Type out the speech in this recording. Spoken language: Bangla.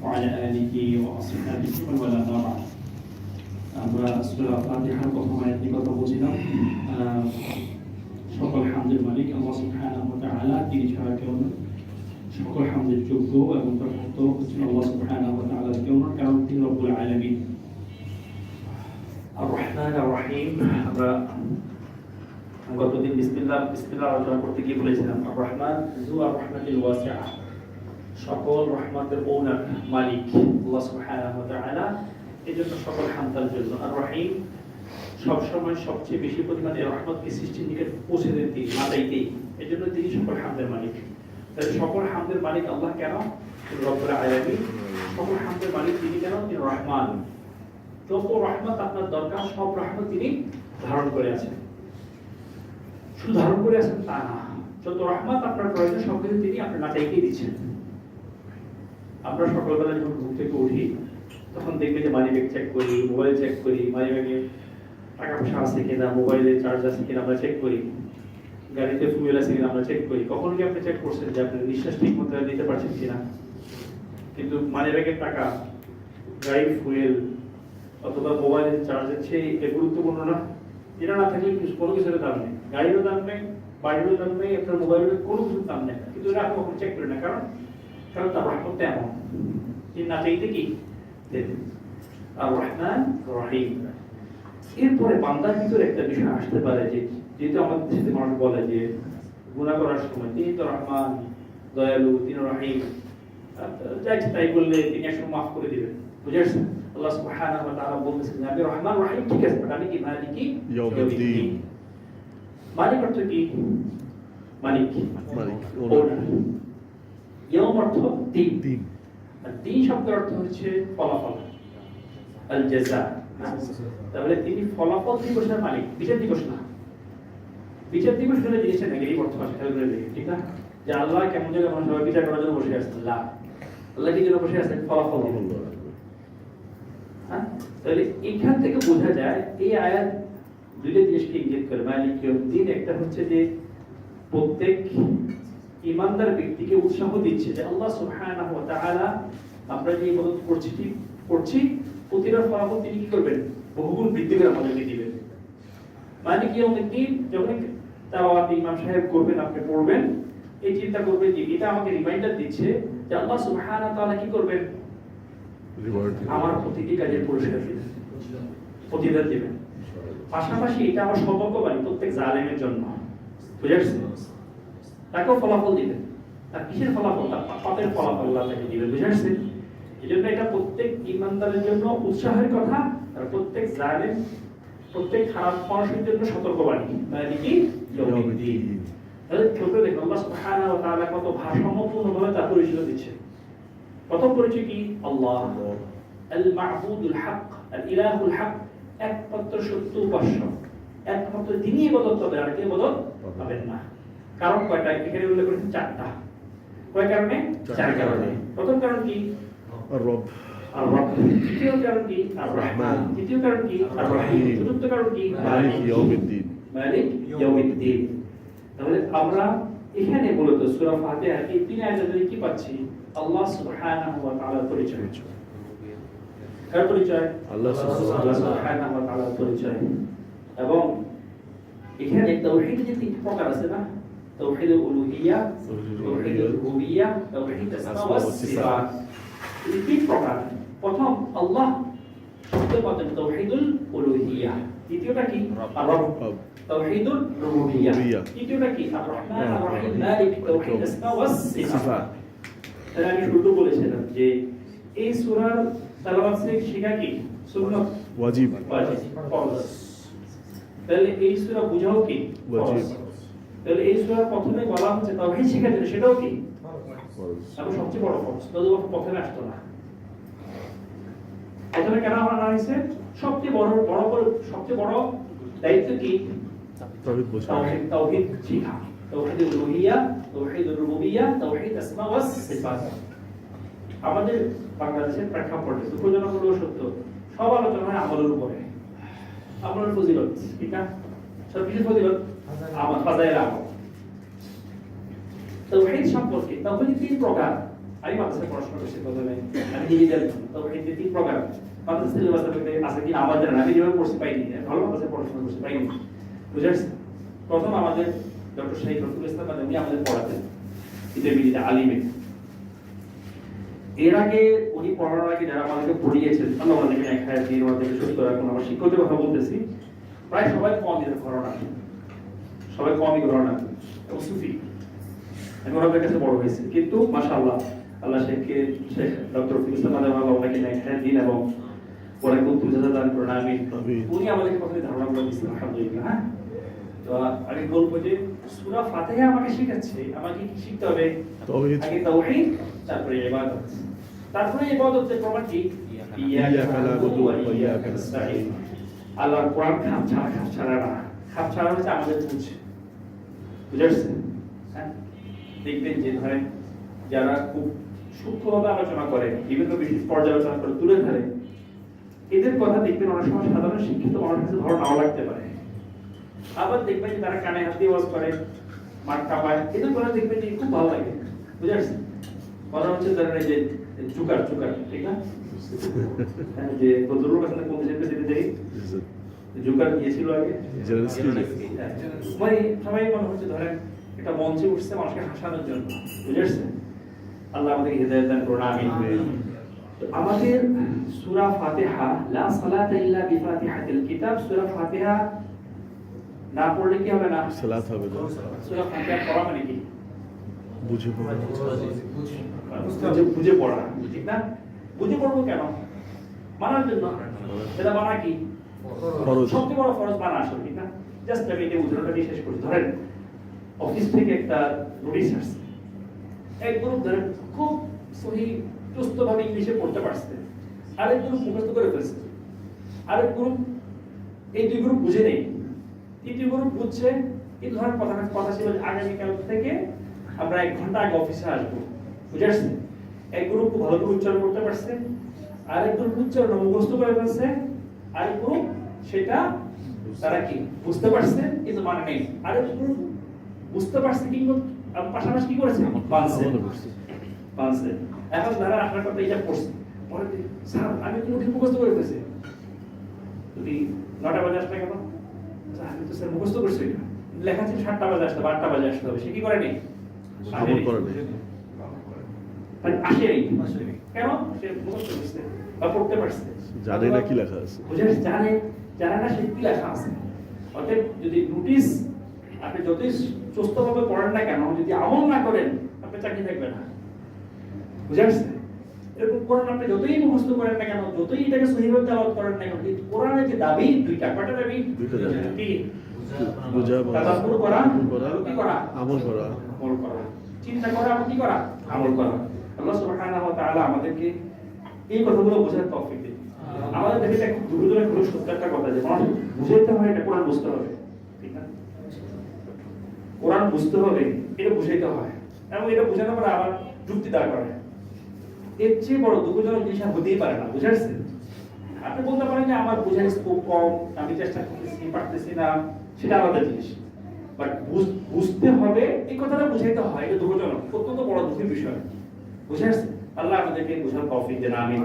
وعلى آله وأصحابه ومن والاه بعد আমরা সূরা ফাতিহার প্রথম আয়াতটি কথা বলছিলাম সকল হামদের মালিক আল্লাহ সুবহানাহু ওয়া তাআলা, তিনি ছাড়া কেউ নয়। সকল হামদের যোগ্য এবং প্রাপ্ত হচ্ছেন আল্লাহ সুবহানাহু ওয়া তাআলার, কেউ নয়, কারণ তিনি রব্বুল আলামিন আর রহমান আর রহিম। আমরা গতদিন বিসমিল্লাহ আলোচনা করতে গিয়ে বলেছিলাম আর রহমান যু আর রহমাতিল ওয়াসিআ, সকল রহমতের ওনার মালিক আল্লাহ সুবহানাহু ওয়া তাআলা, এই জন্য সকল হামদার জন্য। আর রহিম সবসময় সবচেয়ে বেশি পরিমাণে রহমতকে সৃষ্টির নিকট পৌঁছে দেন তিনি, মাতাইতেই, এই জন্য তিনি সকল হামদের মালিক। তাহলে সকল হামদের মালিক আল্লাহ কেন? রব্বুল আলামিন। সকল হামদের মালিক তিনি কেন? তিনি রহমান। যত রহমত আপনার দরকার সব রহমত তিনি ধারণ করে আছেন। শুধু ধারণ করে আছেন তা না, যত রহমত আপনার প্রয়োজন সব কিছু তিনি আপনার মাতাইতেই দিচ্ছেন। আমরা সকালবেলা যখন ঘুম থেকে উঠি তখন দেখবে যে মানি ব্যাগ চেক করি, মোবাইল চেক করি, মানি ব্যাগে টাকা পয়সা আছে কিনা, মোবাইলে চার্জ আছে কিনা আমরা চেক করি, গাড়িতে ফুয়েল আছে কিনা আমরা চেক করি। কখন কি আপনি চেক করছেন যে আপনি নিঃশ্বাস ঠিক মতো নিতে পারছেন কিনা? কিন্তু মানি ব্যাগের টাকা, গাড়ির ফুয়েল অথবা মোবাইলের চার্জের চেয়ে গুরুত্বপূর্ণ না? এটা না থাকলে কোনো কিছুর দাম নেই, গাড়িরও দাম নেই, বাড়িরও দাম নেই, আপনার মোবাইলের কোনো কিছুর দাম নেই। কিন্তু এটা আপনি কখন চেক করেন না, কারণ তার রহমতটা এমন যে না চাইতে কি আর রহমান রহিম। এরপরে বান্দার ভিতরে একটা বিষয় আসতে পারে যে যেহেতু আমাদের দেশে মানুষ বলে যে গুনাহ করার সময় তিনি তো রহমান, দয়ালু, তিনি রহিম, যাই তাই বললে তিনি একসময় মাফ করে দিবেন। বুঝেছেন? আল্লাহ সুবহানাহু ওয়া তাআলা বলতেছেন আমি রহমান রহিম, ঠিক আছে, আমি কি মালিকি ইয়াউমিদ্দিন। মালিক অর্থ কি? মালিক ওনার, ইয়াউম অর্থ দিন, আর দিন শব্দের অর্থ হচ্ছে ফলাফল, আল জাযা। তাহলে তিনি ফলাফল দিবসের মালিক, বিচার দিবস না। বিচার দিবস হলে জিনিসটা নেগেটিভ অর্থ আসে, খেয়াল করে দেখি, ঠিক না? যে আল্লাহ কেমন জায়গায় মানুষ সবাই বিচার করার জন্য বসে আছেন, আল্লাহ কি জন্য বসে আছেন? ফলাফল। হ্যাঁ, তাহলে এখান থেকে বোঝা যায় এই আয়াত দুইটা জিনিসকে ইঙ্গিত করে। মালিক ইয়াউমিদ্দিন, একটা হচ্ছে যে প্রত্যেক ইমানদার ব্যক্তিকে উৎসাহ দিচ্ছে যে আল্লাহ সুবহানাহু ওয়া তাআলা আমরা যে ইবাদত করছি প্রতিটার ফলাফল তিনি কি করবেন? বহুগুণ বৃদ্ধি করে আমাদেরকে দিবেন। মালিক ইয়াউমিদ্দিন যখন তেলাওয়াত ইমাম সাহেব করবেন, আপনি পড়বেন, এই চিন্তা করবেন যে এটা আমাকে রিমাইন্ডার দিচ্ছে যে আল্লাহ সুবহানাহু ওয়া তাআলা কি করবেন? আমার প্রতিটি কাজের পুরস্কার দিবেন, প্রতিদান দিবেন। পাশাপাশি এটা আমার সতর্কবাণী প্রত্যেক জালেমের জন্য। বুঝেছেন? তাকেও ফলাফল দিবেন। আর কিসের ফলাফল? তার পাপের ফলাফল আল্লাহ তাকে দিবেন। বুঝেছেন? এই জন্য এটা প্রত্যেক ইমানদারের জন্য উৎসাহের কথা, আর প্রত্যেক জালেম, প্রত্যেক খারাপ মানুষের জন্য সতর্কবাণী। মালিকি ইয়াউমিদ্দিন। তাহলে ছোট দেখুন আল্লাহ সুবহানাহু ওয়া তাআলা কত ভারসাম্যপূর্ণভাবে তার পরিচয় দিচ্ছে। প্রথম পরিচয় কি? আল্লাহ আল মা'বুদুল হক, আল ইলাহুল হক, একমাত্র সত্য উপাস্য, একমাত্র তিনি ইবাদত করবেন, আর কেউ ইবাদত পাবেন না। কারণ কয়টা? এখানে উল্লেখ করেছেন চারটা। কয় কারণে? চার কারণে। প্রথম কারণ কি? রব। আর রব। দ্বিতীয় কারণ কি? আর রহমান। তৃতীয় কারণ কি? আর রহিম। চতুর্থ কারণ কি? মালিক ইয়াউমিদ্দিন। মালিক ইয়াউমিদ্দিন। তাহলে আমরা এখানে মূলত সূরা ফাতিহার এই তিন আয়াতে কি পাচ্ছি? আল্লাহ সুবহানাহু ওয়া তাআলার পরিচয়। কার পরিচয়? আল্লাহ সুবহানাহু ওয়া তাআলার পরিচয়। এবং এখানে তাওহীদের যে তিন প্রকার আছে না, তাওহীদুল উলুহিয়্যা, তাওহীদুল রুবুবিয়্যা, তাওহীদুল আসমা ওয়াস সিফাত, এই তিন প্রকার। প্রথম আল্লাহ শব্দের মধ্যে তাওহীদুল উলুহিয়্যা, দ্বিতীয়টা কি? আর-রব, তাওহীদুল রুবুবিয়্যা, তৃতীয়টা কি? আর-রহমান আর-রহিম, মালিক, তাওহীদ আসমা ওয়াস সিফাত। তাহলে আমি শুরুতে বলেছিলাম যে এই সূরার তেলাওয়াত শেখা কি? সুন্নাত, ওয়াজিব, ফরজ। তাহলে এই সূরা বুঝাও কি? ফরজ। তাহলে এই সূরা প্রথমে বলা হচ্ছে তাওহীদ শেখার জন্য, সেটাও কি? ফরজ। আর সবচেয়ে বড় ফরজ, নতুবা প্রথমে আসতো না। প্রথমে কেন আনা হয়েছে? সবচেয়ে বড় দায়িত্ব কি? তাওহীদ বোঝা, তাওহীদ শেখা, তাওহীদুল উলুহিয়্যা, তাওহীদুর রুবুবিয়্যা, তাওহীদ আসমা ওয়াস সিফাত। আমাদের বাংলাদেশের প্রেক্ষাপটে দুঃখজনক হলেও সত্য, সব আলোচনা হয় আমলের উপরে, আমলের ফজিলত, ঠিক না? সব কিছু ফজিলত, আমল, ফাজাইল আমল। তাওহীদ সম্পর্কে তাওহীদ তিন প্রকার। আমি মাদ্রাসায় পড়াশোনা করছি প্রথমে, আমি ডিজিটাল তাওহীদ 3 প্রকার মাদ্রাসা সিলেবাস আছে কিনা আমার জানা নাই, আমি যেভাবে পড়ছি পাইনি, ভালো মাদ্রাসায় পড়াশোনা করছি পাইনি, বুঝাচ্ছি। প্রথম আমাদের ডক্টর শাহীদ রফিকুল ইসলাম উনি আমাদের পড়াতেন ইন্টারমিডিয়েট আলিমে। এর আগে উনি পড়ানোর আগে যারা আমাদেরকে পড়িয়েছেন, আল্লাহ আমাদেরকে এক হায়াত দিয়ে আমাদেরকে সুস্থ রাখুন, আমার শিক্ষকদের কথা বলতেছি, প্রায় সবাই কমই ঘরনা, সবাই কমই ঘরনা এবং সুফি। আমি ওনাদের কাছে বড় হয়েছি, কিন্তু মাশাআল্লাহ আল্লাহ শেখকে শেখ ডক্টর রফিকুল ইসলাম ওনাকে এক হায়াত দিন এবং ওনাকে উত্তম জাযা দান করুন, আমিন। উনি আমাদেরকে প্রথমে ধারণা করে দিয়েছেন, আলহামদুলিল্লাহ। হ্যাঁ, তো আমি বলবো যে সূরা ফাতিহা আমাকে শেখাচ্ছে, আমাকে কি শিখতে হবে? আগে তাওহীদ, তারপরে ইবাদত, তারপরে ইবাদতের প্রমাণ কি? ইয়াকা না'বুদু ওয়া ইয়াকা নাস্তাঈন। আল্লাহর কোরআন খাপ ছাড়া না, খাপ ছাড়া হচ্ছে আমাদের বুঝ, বুঝছেন? হ্যাঁ, দেখবেন যে ধরেন যারা খুব সূক্ষ্মভাবে আলোচনা করে, বিভিন্ন বিষয় পর্যালোচনা করে তুলে ধরে, এদের কথা দেখবেন অনেক সময় সাধারণ শিক্ষিত মানুষের কাছে ভালো নাও লাগতে পারে। আবার দেখবেন যে তারা কানে হাত দিয়ে ওয়াজ করে, মাঠ কাঁপায়, এদের কথা দেখবেন যে খুব ভালো লাগে, বুঝছেন? কথা হচ্ছে ধরেন এই যে চুকার, ঠিক না? যে বদরুল হাসান কোন দেশে যেতে যাই জুকার গিয়েছিল আগে, মানে সবাই মনে হচ্ছে ধরেন একটা মঞ্চে উঠছে মানুষকে হাসানোর জন্য, বুঝছেন? আল্লাহ আমাদেরকে হিদায়াত দান করুন, আমিন। আমাদের সূরা ফাতিহা, লা সালাতা ইল্লা বিফাতিহাতিল কিতাব, সূরা ফাতিহা না পড়লে কি হবে না? সালাত হবে না। সূরা ফাতিহা পড়া মানে কি? বুঝে পড়া, বুঝে পড়া, ঠিক না? বুঝে পড়বো কেন? মানার জন্য। সেটা মানা কি? ফরজ, সবচেয়ে বড় ফরজ মানা, আসলে ঠিক না? জাস্ট আমি এই উদাহরণটা দিয়ে শেষ করছি। ধরেন অফিস থেকে একটা নোটিশ আসছে, এক গ্রুপ ধরেন খুব সহি সুস্থভাবে ইংলিশে পড়তে পারছে, আরেক গ্রুপ মুখস্থ করে ফেলছে, আরেক গ্রুপ, এই দুই গ্রুপ বুঝে নেই, তৃতীয় গ্রুপ বুঝছে। এই ধরনের কথা ছিল আগামীকাল থেকে আমরা 1 ঘন্টা আগে অফিসে আসবো, বুঝেছেন? এক গ্রুপ খুব ভালো করে উচ্চারণ করতে পারছে, আরেক গ্রুপ উচ্চারণ মুখস্থ করে ফেলছে, আরেক গ্রুপ সেটা তারা কি বুঝতে পারছে কিন্তু মানে নেই, আরেক গ্রুপ বুঝতে পারছে কিন্তু পাশাপাশি কি করেছে, পারছে। এখন তারা আপনার কথা এটা পড়ছে, পরে স্যার আমি তো মুখস্থ করে ফেলছি, তুমি 9টা বাজে আসলে কেন? আমি তো স্যার মুখস্থ করছি, লেখা ছিল 7টা বাজে আসতে হবে, 8টা বাজে আসতে হবে, সে কি করে নেই, কেন? সে মুখস্থ করছে বা পড়তে পারছে, জানে না কি লেখা আছে, জানে না সে কি লেখা আছে। অতএব যদি নোটিশ আপনি যতই সুস্থভাবে পড়েন না কেন, যদি আমল না করেন আপনি চাকরি থাকবে না, বুঝেছেন? এরকম কোরআন আপনি যতই মুখস্থ করেন না কেন, যতই এটাকে সহিভাবে তেলাওয়াত করেন না কেন, এই কোরআনের যে দাবি দুইটা, কয়টা দাবি? কি? বুঝা, তাদাব্বুর করা, কি করা? আমল করা, চিন্তা করা এবং কি করা? আমল করা। আল্লাহ সুবহানাহু ওয়া তাআলা আমাদেরকে এই কথাগুলো বোঝার তৌফিক দিন। আমাদের দেখে খুব দুর্যোগের খুব সত্য একটা কথা, যে মানুষ বুঝাইতে হয়, এটা কোরআন বুঝতে হবে, ঠিক না? কোরআন বুঝতে হবে, এটা বুঝাইতে হয়, এবং এটা বোঝানোর পরে আবার যুক্তি দাঁড় করে। এর চেয়ে বড় দুঃখজনক জিনিস হতেই পারে না, বুঝাচ্ছেন? আপনি বলতে পারেন যে আমার বোঝার স্কোপ কম, আমি চেষ্টা করতেছি, পারতেছি না, সেটা আলাদা জিনিস। বাট বুঝতে হবে, এই কথাটা বুঝাইতে হয়, এটা দুঃখজনক, অত্যন্ত বড় দুঃখের বিষয়, বুঝাচ্ছেন? আল্লাহ আমাদেরকে বোঝার তৌফিক দেন, আমিন।